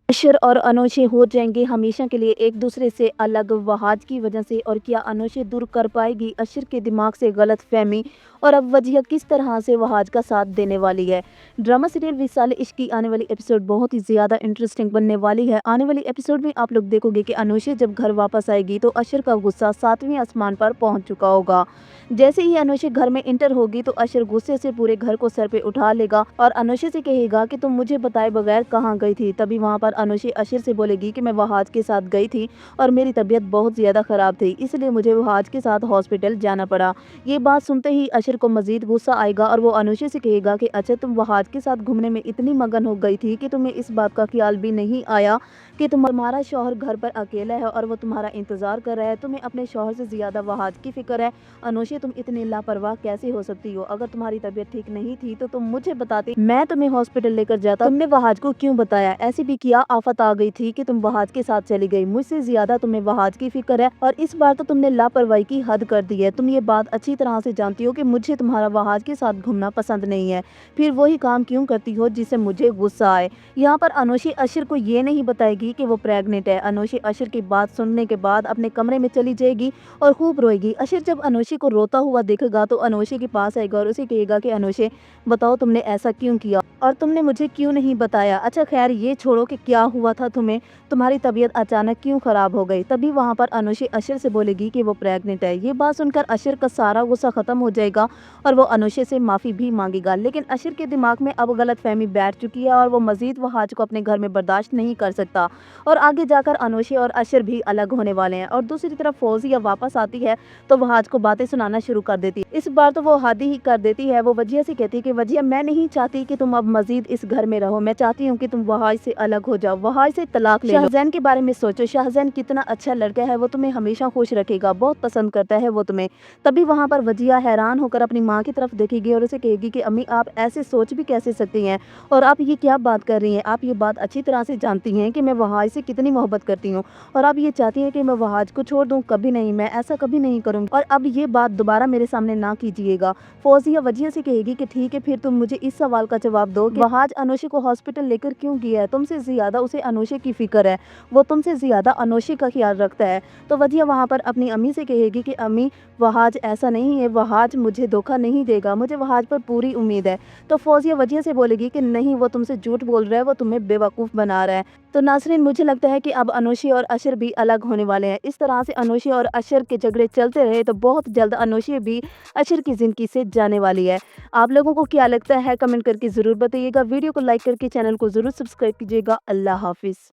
अशर और अनोशे हो जाएंगे हमेशा के लिए एक दूसरे से अलग वहाज की वजह से। और क्या अनोशे दूर कर पाएगी अशर के दिमाग से गलत फहमी, और अब वजिया किस तरह से वहाज का साथ देने वाली है। ड्रामा सीरियल विसाल इश्क की आने वाली एपिसोड बहुत ही ज़्यादा इंटरेस्टिंग बनने वाली है। आने वाली एपिसोड में आप लोग देखोगे कि अनोशे जब घर वापस आएगी तो अशर का गुस्सा 7वें आसमान पर पहुंच चुका होगा। जैसे ही अनोशे घर में इंटर होगी तो अशर गुस्से से पूरे घर को सर पे उठा लेगा और अनोशे से कहेगा कि तुम मुझे बताए बगैर कहाँ गई थी। तभी वहाँ पर अनुषी अशर से बोलेगी कि मैं वहाज के साथ गई थी और मेरी तबीयत बहुत ज़्यादा ख़राब थी, इसलिए मुझे वहाज के साथ हॉस्पिटल जाना पड़ा। ये बात सुनते ही अशर को मज़ीद गुस्सा आएगा और वो अनुषी से कहेगा कि अच्छा तुम वहाज के साथ घूमने में इतनी मगन हो गई थी कि तुम्हें इस बात का ख्याल भी नहीं आया कि तुम्हारा शौहर घर पर अकेला है और वो तुम्हारा इंतज़ार कर रहा है। तुम्हें अपने शौहर से ज़्यादा वहाज की फ़िक्र है। अनुषी तुम इतनी लापरवाह कैसे हो सकती हो? अगर तुम्हारी तबीयत ठीक नहीं थी तो तुम मुझे बताती, मैं तुम्हें हॉस्पिटल लेकर जाता। तुमने वहाज को क्यों बताया? ऐसी भी क्या आफत आ गई थी कि तुम वहाज के साथ चली गई? मुझसे ज्यादा तुम्हें वहाज की फिक्र है और इस बार तो तुमने लापरवाही की हद कर दी है। तुम ये बात अच्छी तरह से जानती हो कि मुझे तुम्हारा वहाज के साथ घूमना पसंद नहीं है, फिर वही काम क्यों करती हो जिससे मुझे गुस्सा आए। यहाँ पर अनुषी अशर को ये नहीं बताएगी कि वो प्रेग्नेंट है। अनुषी अशर की बात सुनने के बाद अपने कमरे में चली जाएगी और खूब रोएगी। अशर जब अनुषी को रोता हुआ देखेगा तो अनुषी के पास आएगा और उसे कहेगा कि अनुषी बताओ तुमने ऐसा क्यों किया और तुमने मुझे क्यों नहीं बताया। अच्छा खैर ये छोड़ो कि क्या हुआ था तुम्हें, तुम्हारी तबीयत अचानक क्यों खराब हो गई। तभी वहाँ पर अनुषी अशर से बोलेगी कि वो प्रेग्नेंट है। ये बात सुनकर अशर का सारा गुस्सा खत्म हो जाएगा और वो अनुषी से माफ़ी भी मांगेगा। लेकिन अशर के दिमाग में अब गलत फहमी बैठ चुकी है और वो मजीद वहाज को अपने घर में बर्दाश्त नहीं कर सकता और आगे जाकर अनुषी और अशर भी अलग होने वाले हैं। और दूसरी तरफ फौजिया वापस आती है तो वहाज को बातें सुनाना शुरू कर देती है। इस बार तो वो हादी ही कर देती है। वो वजिया से कहती है कि वजिया मैं नहीं चाहती कि तुम अब मजीद इस घर में रहो, मैं चाहती हूँ कि तुम वहाज से अलग हो जाओ, वहाज से तलाक ले लो। शाहजैन के बारे में सोचो, शाहजैन कितना अच्छा लड़का है, वो तुम्हें हमेशा खुश रखेगा, बहुत पसंद करता है वो तुम्हें। तभी वहाँ पर वजिया हैरान होकर अपनी माँ की तरफ देखेगी और उसे कहेगी कि अम्मी आप ऐसे सोच भी कैसे सकती हैं और आप ये क्या बात कर रही हैं। आप ये बात अच्छी तरह से जानती हैं कि मैं वहाज से कितनी मोहब्बत करती हूँ और आप ये चाहती हैं कि मैं वहाज को छोड़ दूँ। कभी नहीं, मैं ऐसा कभी नहीं करूँगी और अब ये बात दोबारा मेरे सामने ना कीजिएगा। फौजिया वजिया से कहेगी कि ठीक है फिर तुम मुझे इस सवाल का जवाब दो कि वहाज अनुषी को हॉस्पिटल लेकर क्यों गया है। तुमसे ज्यादा उसे अनुषी की फिक्र है, वो तुमसे ज्यादा अनुषी का ख्याल रखता है। तो वजिया वहाँ पर अपनी अम्मी से कहेगी कि अम्मी वहाज ऐसा नहीं है, वहाज मुझे धोखा नहीं देगा, मुझे वहाज पर पूरी उम्मीद है। तो फौजिया वजिया से बोलेगी कि नहीं वो तुमसे झूठ बोल रहा है, वो तुम्हें बेवकूफ़ बना रहा है। तो नाज़रीन मुझे लगता है कि अब अनुषी और अशर भी अलग होने वाले हैं। इस तरह से अनुषी और अशर के झगड़े चलते रहे तो बहुत जल्द अनुषी भी अशर की ज़िंदगी से जाने वाली है। आप लोगों को क्या लगता है कमेंट करके ज़रूर बताइएगा। वीडियो को लाइक करके चैनल को ज़रूर सब्सक्राइब कीजिएगा। अल्लाह हाफिज़।